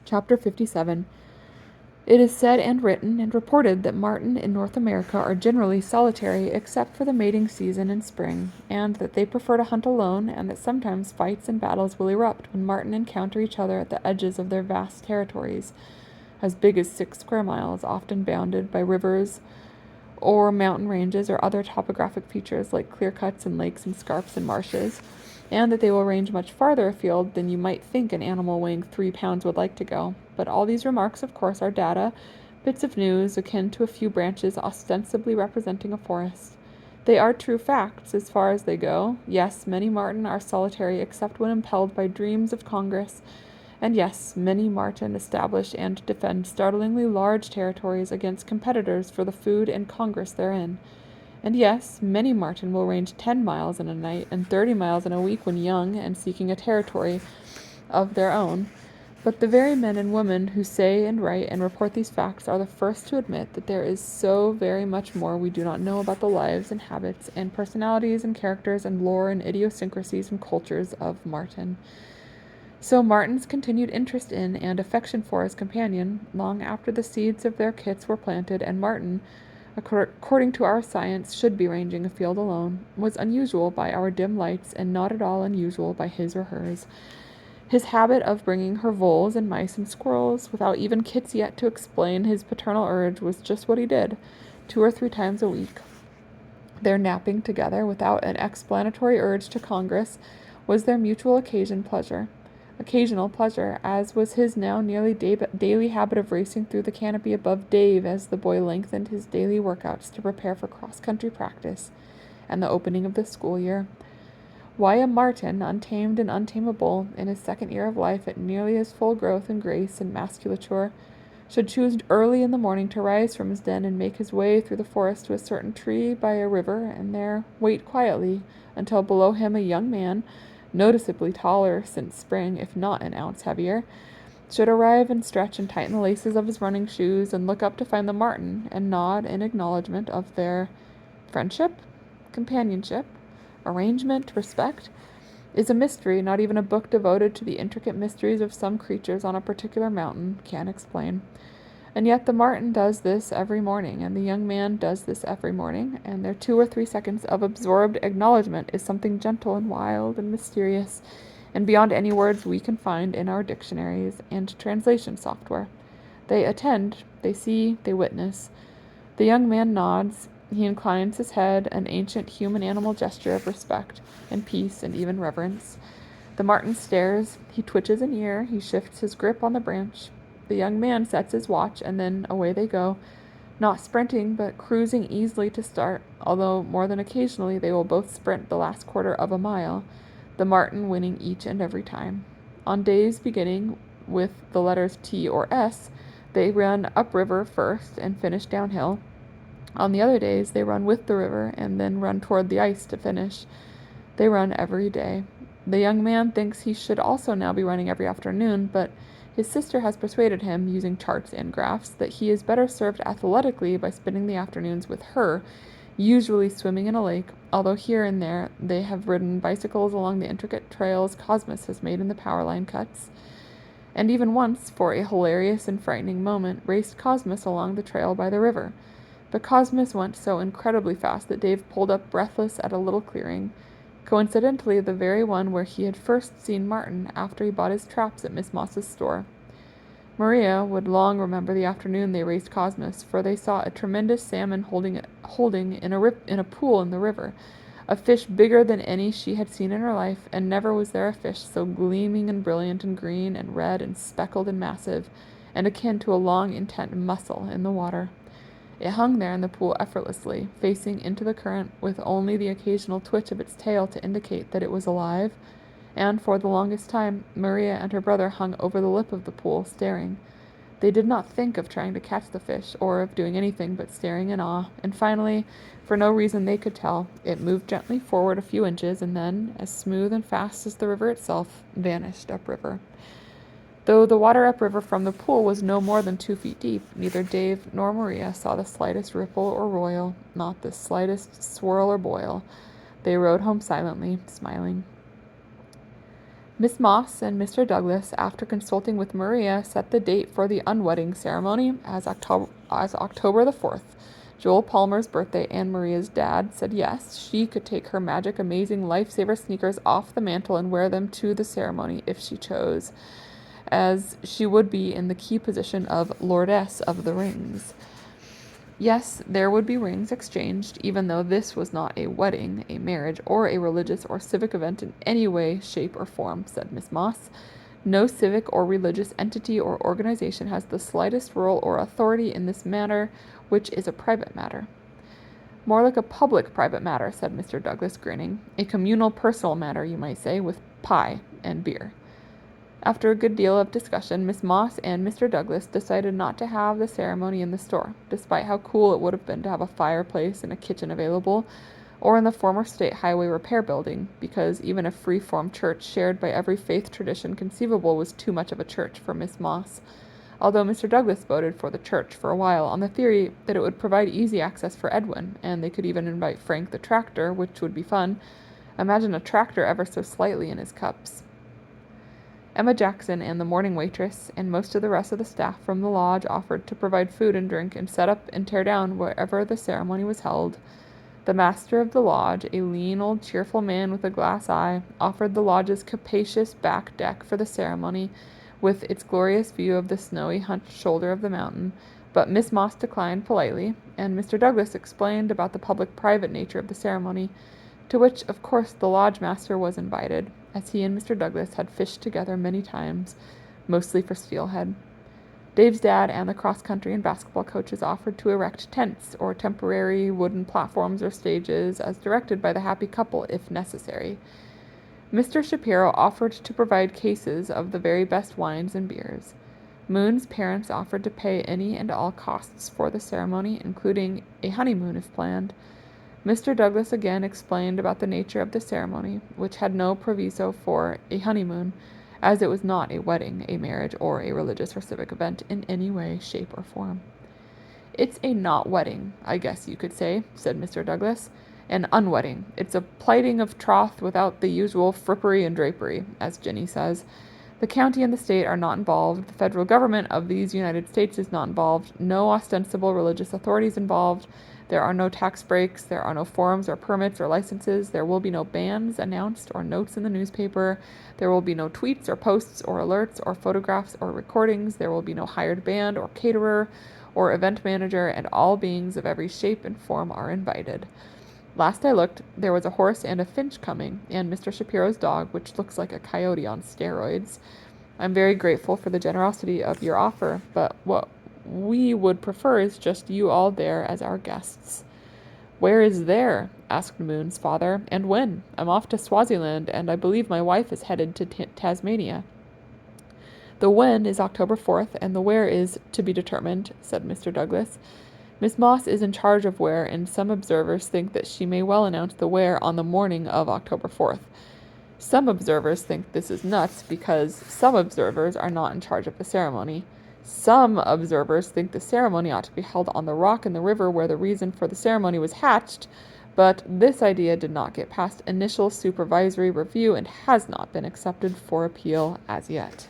Chapter 57. It is said and written and reported that marten in North America are generally solitary except for the mating season in spring, and that they prefer to hunt alone, and that sometimes fights and battles will erupt when marten encounter each other at the edges of their vast territories, as big as 6 square miles, often bounded by rivers or mountain ranges or other topographic features like clear cuts and lakes and scarps and marshes, and that they will range much farther afield than you might think an animal weighing 3 pounds would like to go. But all these remarks, of course, are data, bits of news akin to a few branches ostensibly representing a forest. They are true facts as far as they go. Yes, many marten are solitary except when impelled by dreams of congress, and yes, many marten establish and defend startlingly large territories against competitors for the food and congress therein. And yes, many marten will range 10 miles in a night and 30 miles in a week when young and seeking a territory of their own. But the very men and women who say and write and report these facts are the first to admit that there is so very much more we do not know about the lives and habits and personalities and characters and lore and idiosyncrasies and cultures of marten. So Marten's continued interest in and affection for his companion, long after the seeds of their kits were planted and marten, according to our science, should be ranging afield alone, was unusual by our dim lights and not at all unusual by his or hers. His habit of bringing her voles and mice and squirrels, without even kits yet to explain his paternal urge, was just what he did, 2 or 3 times a week. Their napping together, without an explanatory urge to congress, was their mutual occasional pleasure, as was his now nearly daily habit of racing through the canopy above Dave as the boy lengthened his daily workouts to prepare for cross-country practice and the opening of the school year. Why a marten, untamed and untamable, in his second year of life at nearly his full growth and grace and musculature, should choose early in the morning to rise from his den and make his way through the forest to a certain tree by a river, and there wait quietly until below him a young man, noticeably taller since spring, if not an ounce heavier, should arrive and stretch and tighten the laces of his running shoes and look up to find the marten and nod in acknowledgment of their friendship, companionship, arrangement, respect, is a mystery not even a book devoted to the intricate mysteries of some creatures on a particular mountain can explain. And yet the marten does this every morning, and the young man does this every morning, and their 2 or 3 seconds of absorbed acknowledgment is something gentle and wild and mysterious, and beyond any words we can find in our dictionaries and translation software. They attend, they see, they witness. The young man nods, he inclines his head, an ancient human-animal gesture of respect and peace and even reverence. The marten stares, he twitches an ear, he shifts his grip on the branch. The young man sets his watch, and then away they go, not sprinting, but cruising easily to start, although more than occasionally they will both sprint the last quarter of a mile, the marten winning each and every time. On days beginning with the letters T or S, they run upriver first and finish downhill. On the other days, they run with the river and then run toward the ice to finish. They run every day. The young man thinks he should also now be running every afternoon, but his sister has persuaded him, using charts and graphs, that he is better served athletically by spending the afternoons with her, usually swimming in a lake, although here and there they have ridden bicycles along the intricate trails Cosmos has made in the power line cuts, and even once, for a hilarious and frightening moment, raced Cosmos along the trail by the river. But Cosmos went so incredibly fast that Dave pulled up breathless at a little clearing, coincidentally the very one where he had first seen Marten after he bought his traps at Miss Moss's store. Maria would long remember the afternoon they raced Cosmos, for they saw a tremendous salmon holding in a pool in the river, a fish bigger than any she had seen in her life, and never was there a fish so gleaming and brilliant and green and red and speckled and massive, and akin to a long, intent mussel in the water. It hung there in the pool effortlessly, facing into the current, with only the occasional twitch of its tail to indicate that it was alive, and for the longest time Maria and her brother hung over the lip of the pool, staring. They did not think of trying to catch the fish, or of doing anything but staring in awe, and finally, for no reason they could tell, it moved gently forward a few inches, and then, as smooth and fast as the river itself, vanished upriver. Though the water upriver from the pool was no more than 2 feet deep, neither Dave nor Maria saw the slightest ripple or roil, not the slightest swirl or boil. They rode home silently, smiling. Miss Moss and Mr. Douglas, after consulting with Maria, set the date for the unwedding ceremony as October the 4th. Joel Palmer's birthday, and Maria's dad said yes, she could take her magic, amazing lifesaver sneakers off the mantle and wear them to the ceremony if she chose, as she would be in the key position of Lordess of the Rings. Yes, there would be rings exchanged, even though this was not a wedding, a marriage, or a religious or civic event in any way, shape, or form, said Miss Moss. No civic or religious entity or organization has the slightest role or authority in this matter, which is a private matter. More like a public private matter, said Mr. Douglas, grinning. A communal personal matter, you might say, with pie and beer. After a good deal of discussion, Miss Moss and Mr. Douglas decided not to have the ceremony in the store, despite how cool it would have been to have a fireplace and a kitchen available, or in the former State Highway Repair Building, because even a free-form church shared by every faith tradition conceivable was too much of a church for Miss Moss, although Mr. Douglas voted for the church for a while on the theory that it would provide easy access for Edwin, and they could even invite Frank the tractor, which would be fun. Imagine a tractor ever so slightly in his cups. Emma Jackson and the morning waitress and most of the rest of the staff from the lodge offered to provide food and drink and set up and tear down wherever the ceremony was held. The master of the lodge, a lean old cheerful man with a glass eye, offered the lodge's capacious back deck for the ceremony, with its glorious view of the snowy hunched shoulder of the mountain, but Miss Moss declined politely, and Mr. Douglas explained about the public-private nature of the ceremony, to which, of course, the lodge master was invited, as he and Mr. Douglas had fished together many times, mostly for steelhead. Dave's dad and the cross-country and basketball coaches offered to erect tents or temporary wooden platforms or stages as directed by the happy couple if necessary. Mr. Shapiro offered to provide cases of the very best wines and beers. Moon's parents offered to pay any and all costs for the ceremony, including a honeymoon if planned. Mr. Douglas again explained about the nature of the ceremony, which had no proviso for a honeymoon, as it was not a wedding, a marriage, or a religious or civic event in any way, shape, or form. It's a not wedding, I guess you could say, said Mr. Douglas. An unwedding. It's a plighting of troth without the usual frippery and drapery, as Jenny says. The county and the state are not involved. The federal government of these United States is not involved. No ostensible religious authorities involved. There are no tax breaks. There are no forms or permits or licenses. There will be no bans announced or notes in the newspaper. There will be no tweets or posts or alerts or photographs or recordings. There will be no hired band or caterer or event manager, and all beings of every shape and form are invited. Last I looked, there was a horse and a finch coming, and Mr. Shapiro's dog, which looks like a coyote on steroids. I'm very grateful for the generosity of your offer, but what we would prefer is just you all there as our guests. Where is there? Asked Moon's father. And when? I'm off to Swaziland, and I believe my wife is headed to Tasmania. The when is October 4th, and the where is to be determined, said Mr. Douglas. Miss Moss is in charge of where, and some observers think that she may well announce the where on the morning of October 4th. Some observers think this is nuts because some observers are not in charge of the ceremony. Some observers think the ceremony ought to be held on the rock in the river where the reason for the ceremony was hatched, but this idea did not get past initial supervisory review and has not been accepted for appeal as yet.